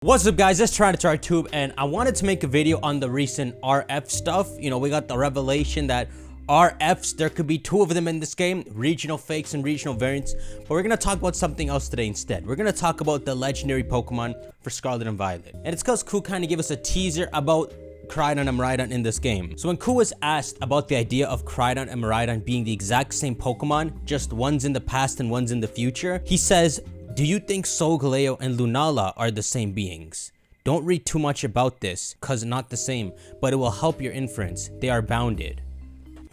What's up guys, it's TyranitarTube and I wanted to make a video on the recent RF stuff. You know, we got the revelation that RFs, there could be two of them in this game, regional fakes and regional variants, but we're going to talk about something else today instead. We're going to talk about the legendary Pokemon for Scarlet and Violet. And it's because Ku kind of gave us a teaser about Koraidon and Miraidon in this game. So when Ku was asked about the idea of Koraidon and Miraidon being the exact same Pokemon, just one's in the past and one's in the future, he says, "Do you think Solgaleo and Lunala are the same beings? Don't read too much about this, cause not the same, but it will help your inference. They are bounded."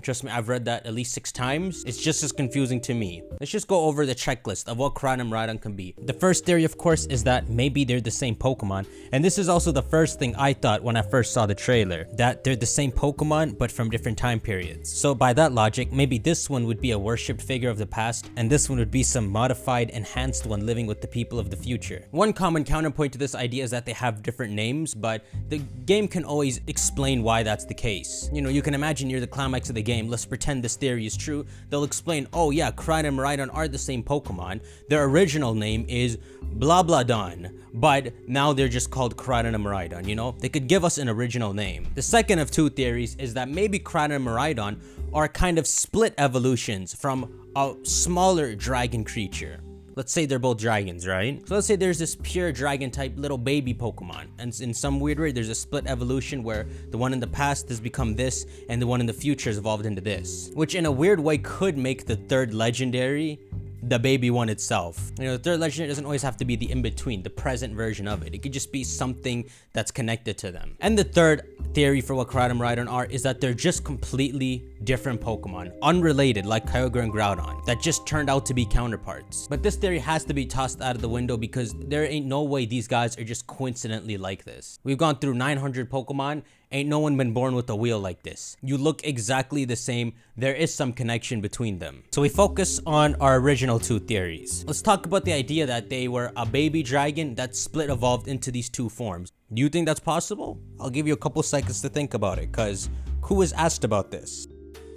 Trust me, I've read that at least 6 times. It's just as confusing to me. Let's just go over the checklist of what Koraidon and Miraidon can be. The first theory, of course, is that maybe they're the same Pokemon. And this is also the first thing I thought when I first saw the trailer. That they're the same Pokemon, but from different time periods. So by that logic, maybe this one would be a worshipped figure of the past, and this one would be some modified, enhanced one living with the people of the future. One common counterpoint to this idea is that they have different names, but the game can always explain why that's the case. You know, you can imagine near the climax of the game, let's pretend this theory is true, they'll explain, oh yeah, Koraidon and Miraidon are the same Pokemon. Their original name is blah blah don, but now they're just called Koraidon and Miraidon, you know? They could give us an original name. The second of 2 theories is that maybe Koraidon and Miraidon are kind of split evolutions from a smaller dragon creature. Let's say they're both dragons, right? So let's say there's this pure dragon type little baby Pokemon, and in some weird way there's a split evolution where the one in the past has become this and the one in the future has evolved into this, which in a weird way could make the third legendary the baby one itself. You know, the third legendary doesn't always have to be the in-between, the present version of it. It could just be something that's connected to them. And the third theory for what Koraidon and Miraidon are is that they're just completely different Pokemon, unrelated, like Kyogre and Groudon, that just turned out to be counterparts. But this theory has to be tossed out of the window because there ain't no way these guys are just coincidentally like this. We've gone through 900 Pokemon. Ain't no one been born with a wheel like this. You look exactly the same. There is some connection between them. So we focus on our original 2 theories. Let's talk about the idea that they were a baby dragon that split evolved into these 2 forms. Do you think that's possible? I'll give you a couple seconds to think about it, cause Ku was asked about this.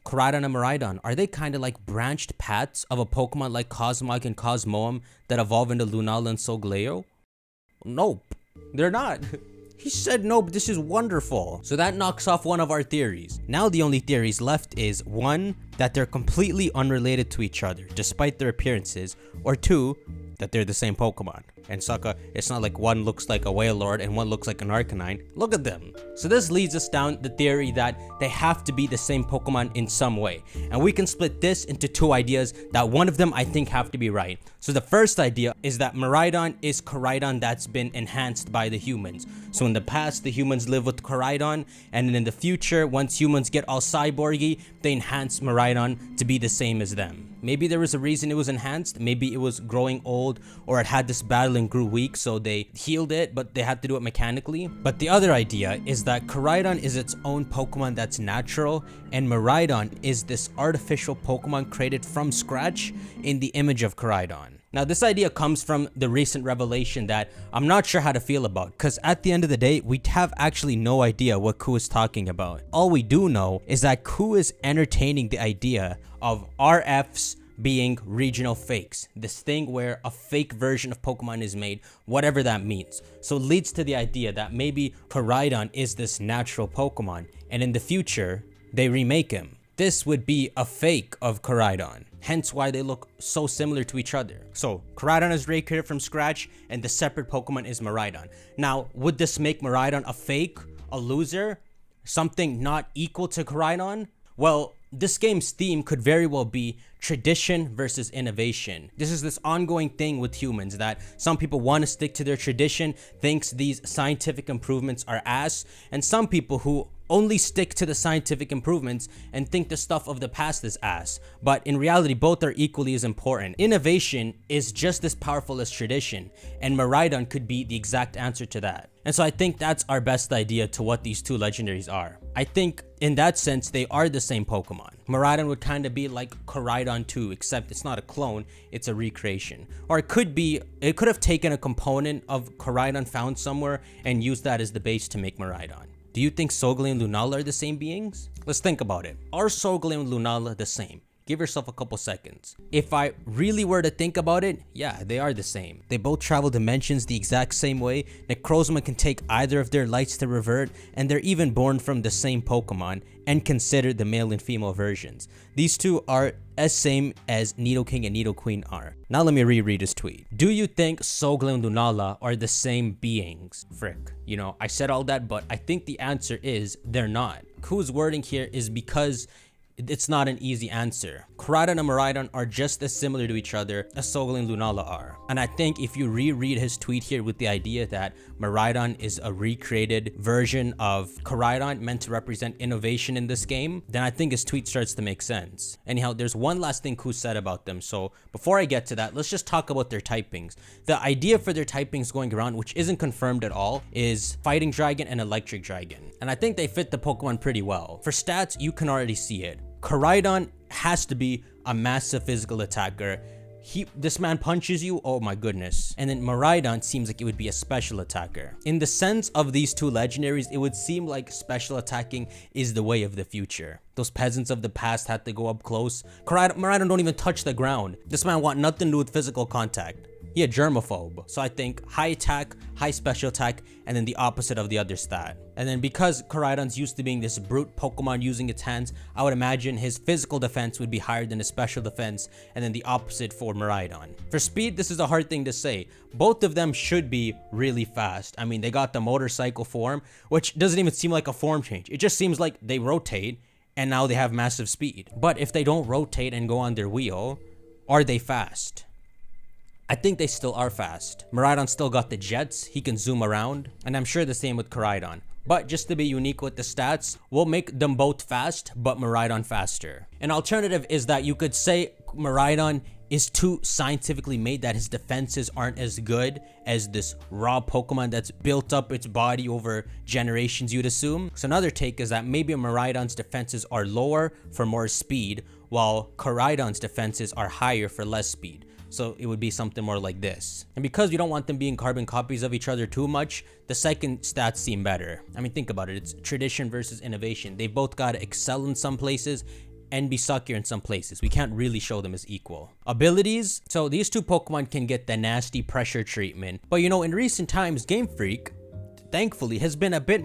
Koraidon and Miraidon, are they kind of like branched paths of a Pokemon like Cosmog and Cosmoem that evolve into Lunala and Solgaleo? Nope, they're not. He said nope, this is wonderful. So that knocks off one of our theories. Now the only theories left is 1, that they're completely unrelated to each other despite their appearances, or 2, that they're the same Pokemon. And Sokka, it's not like one looks like a Wailord and one looks like an Arcanine. Look at them. So this leads us down the theory that they have to be the same Pokemon in some way. And we can split this into 2 ideas that one of them I think have to be right. So the first idea is that Miraidon is Koraidon that's been enhanced by the humans. So in the past, the humans live with Koraidon, and in the future, once humans get all cyborgy, they enhance Miraidon to be the same as them. Maybe there was a reason it was enhanced, maybe it was growing old, or it had this battle and grew weak, so they healed it, but they had to do it mechanically. But the other idea is that Koraidon is its own Pokemon that's natural, and Miraidon is this artificial Pokemon created from scratch in the image of Koraidon. Now this idea comes from the recent revelation that I'm not sure how to feel about, because at the end of the day, we have actually no idea what Ku is talking about. All we do know is that Ku is entertaining the idea of RFs being regional fakes. This thing where a fake version of Pokemon is made, whatever that means. So it leads to the idea that maybe Koraidon is this natural Pokemon, and in the future, they remake him. This would be a fake of Koraidon, hence why they look so similar to each other. So Koraidon is recreated from scratch, and the separate Pokemon is Miraidon. Now, would this make Miraidon a fake, a loser, something not equal to Koraidon? Well, this game's theme could very well be tradition versus innovation. This is this ongoing thing with humans that some people want to stick to their tradition, thinks these scientific improvements are ass, and some people who only stick to the scientific improvements and think the stuff of the past is ass. But in reality, both are equally as important. Innovation is just as powerful as tradition, and Miraidon could be the exact answer to that. And so I think that's our best idea to what these 2 legendaries are. I think in that sense, they are the same Pokemon. Miraidon would kind of be like Koraidon 2, except it's not a clone, it's a recreation. Or it could have taken a component of Koraidon found somewhere and used that as the base to make Miraidon. Do you think Solgaleo and Lunala are the same beings? Let's think about it. Are Solgaleo and Lunala the same? Give yourself a couple seconds. If I really were to think about it, yeah, they are the same. They both travel dimensions the exact same way. Necrozma can take either of their lights to revert, and they're even born from the same Pokemon and considered the male and female versions. These two are as same as Nidoking and Nidoqueen are. Now let me reread his tweet. Do you think Sogla and Lunala are the same beings? Frick. You know, I said all that, but I think the answer is they're not. Ku's wording here is because it's not an easy answer. Koraidon and Miraidon are just as similar to each other as Sogla and Lunala are. And I think if you reread his tweet here with the idea that Miraidon is a recreated version of Koraidon meant to represent innovation in this game, then I think his tweet starts to make sense. Anyhow, there's one last thing Ku said about them. So before I get to that, let's just talk about their typings. The idea for their typings going around, which isn't confirmed at all, is Fighting Dragon and Electric Dragon. And I think they fit the Pokemon pretty well. For stats, you can already see it. Koraidon has to be a massive physical attacker. This man punches you, oh my goodness. And then Miraidon seems like it would be a special attacker. In the sense of these two legendaries, it would seem like special attacking is the way of the future. Those peasants of the past had to go up close. Miraidon don't even touch the ground. This man want nothing to do with physical contact. He a germaphobe. So I think high attack, high special attack, and then the opposite of the other stat. And then because Koraidon's used to being this brute Pokemon using its hands, I would imagine his physical defense would be higher than his special defense, and then the opposite for Miraidon. For speed, this is a hard thing to say. Both of them should be really fast. I mean, they got the motorcycle form, which doesn't even seem like a form change. It just seems like they rotate, and now they have massive speed. But if they don't rotate and go on their wheel, are they fast? I think they still are fast. Miraidon still got the jets, he can zoom around, and I'm sure the same with Koraidon. But just to be unique with the stats, we'll make them both fast, but Miraidon faster. An alternative is that you could say Miraidon is too scientifically made, that his defenses aren't as good as this raw Pokemon that's built up its body over generations, you'd assume. So another take is that maybe Miraidon's defenses are lower for more speed, while Koraidon's defenses are higher for less speed. So it would be something more like this. And because we don't want them being carbon copies of each other too much, the second stats seem better. I mean, think about it. It's tradition versus innovation. They both got to excel in some places and be suckier in some places. We can't really show them as equal. Abilities. So these two Pokemon can get the nasty pressure treatment. But you know, in recent times, Game Freak, thankfully, has been a bit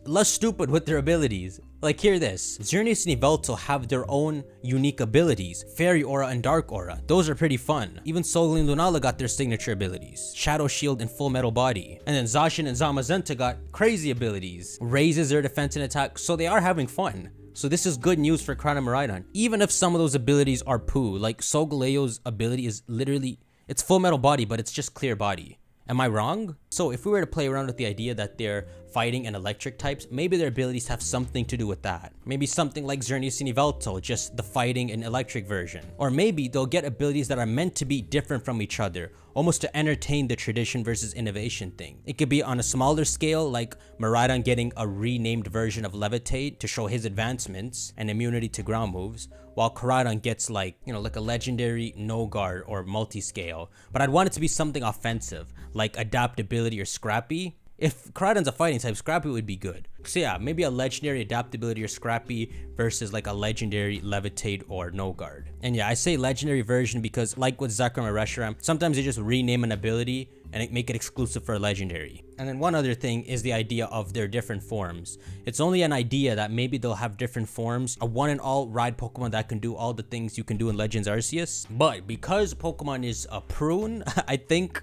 less stupid with their abilities. Like, hear this. Xerneas and Yveltal have their own unique abilities. Fairy Aura and Dark Aura. Those are pretty fun. Even Sogla and Lunala got their signature abilities. Shadow Shield and Full Metal Body. And then Zacian and Zamazenta got crazy abilities. Raises their defense and attack, so they are having fun. So this is good news for Koraidon and Miraidon. Even if some of those abilities are poo, like Solgaleo's ability is literally, it's Full Metal Body, but it's just clear body. Am I wrong? So if we were to play around with the idea that they're fighting and electric types, maybe their abilities have something to do with that. Maybe something like Xerneas and Yveltal, just the fighting and electric version. Or maybe they'll get abilities that are meant to be different from each other, almost to entertain the tradition versus innovation thing. It could be on a smaller scale, like Miraidon getting a renamed version of Levitate to show his advancements and immunity to ground moves, while Koraidon gets like a legendary no guard or multi-scale. But I'd want it to be something offensive, like adaptability or scrappy. If Koraidon's a fighting type, Scrappy would be good. So yeah, maybe a legendary adaptability or Scrappy versus like a legendary Levitate or No Guard. And yeah, I say legendary version because like with Zekrom or Reshiram, sometimes they just rename an ability and make it exclusive for a legendary. And then one other thing is the idea of their different forms. It's only an idea that maybe they'll have different forms, a one-and-all ride Pokemon that can do all the things you can do in Legends Arceus. But because Pokemon is a prune, I think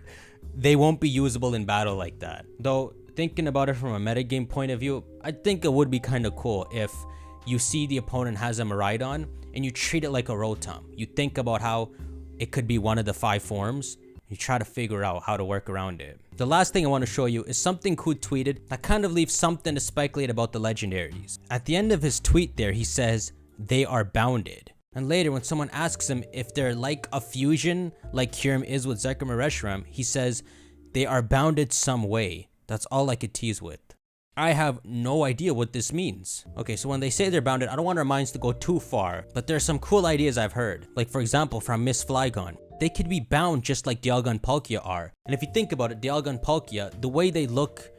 they won't be usable in battle like that. Though, thinking about it from a metagame point of view, I think it would be kind of cool if you see the opponent has a Miraidon and you treat it like a Rotom. You think about how it could be one of the 5 forms. You try to figure out how to work around it. The last thing I want to show you is something Ku tweeted that kind of leaves something to speculate about the legendaries. At the end of his tweet there, he says, "They are bounded." And later, when someone asks him if they're like a fusion, like Kyurem is with Zekrom or Reshiram, he says, "They are bounded some way." That's all I could tease with. I have no idea what this means. Okay, so when they say they're bounded, I don't want our minds to go too far, but there's some cool ideas I've heard. Like, for example, from Miss Flygon. They could be bound just like Dialga and Palkia are. And if you think about it, Dialga and Palkia, the way they look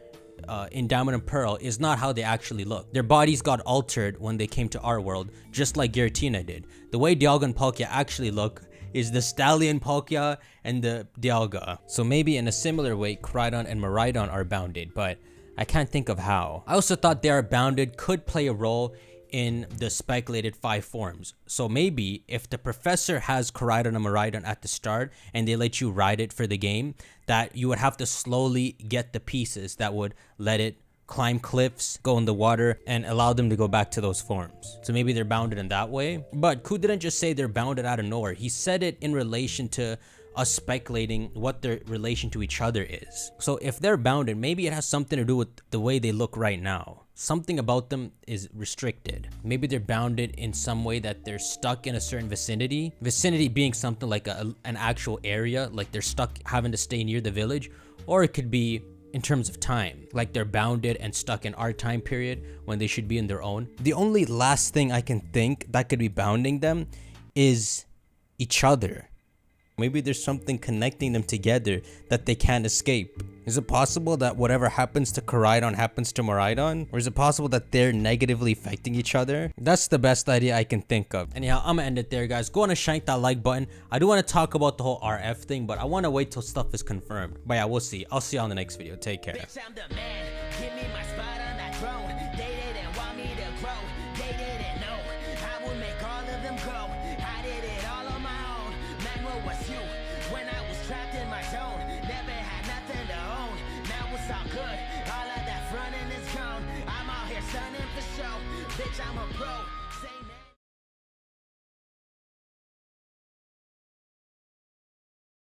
in Diamond and Pearl is not how they actually look. Their bodies got altered when they came to our world, just like Giratina did. The way Dialga and Palkia actually look is the Stallion Palkia and the Dialga. So maybe in a similar way, Koraidon and Miraidon are bounded, but I can't think of how. I also thought they are bounded could play a role in the speculated 5 forms. So maybe if the professor has Koraidon and Miraidon at the start and they let you ride it for the game, that you would have to slowly get the pieces that would let it climb cliffs, go in the water, and allow them to go back to those forms. So maybe they're bounded in that way. But Ku didn't just say they're bounded out of nowhere. He said it in relation to us speculating what their relation to each other is. So if they're bounded, maybe it has something to do with the way they look right now. Something about them is restricted. Maybe they're bounded in some way that they're stuck in a certain vicinity. Vicinity being something like an actual area, like they're stuck having to stay near the village. Or it could be in terms of time, like they're bounded and stuck in our time period when they should be in their own. The only last thing I can think that could be bounding them is each other. Maybe there's something connecting them together that they can't escape. Is it possible that whatever happens to Koraidon happens to Miraidon? Or is it possible that they're negatively affecting each other? That's the best idea I can think of. Anyhow, I'm gonna end it there, guys. Go on and shank that like button. I do want to talk about the whole RF thing, but I want to wait till stuff is confirmed. But yeah, we'll see. I'll see you on the next video. Take care.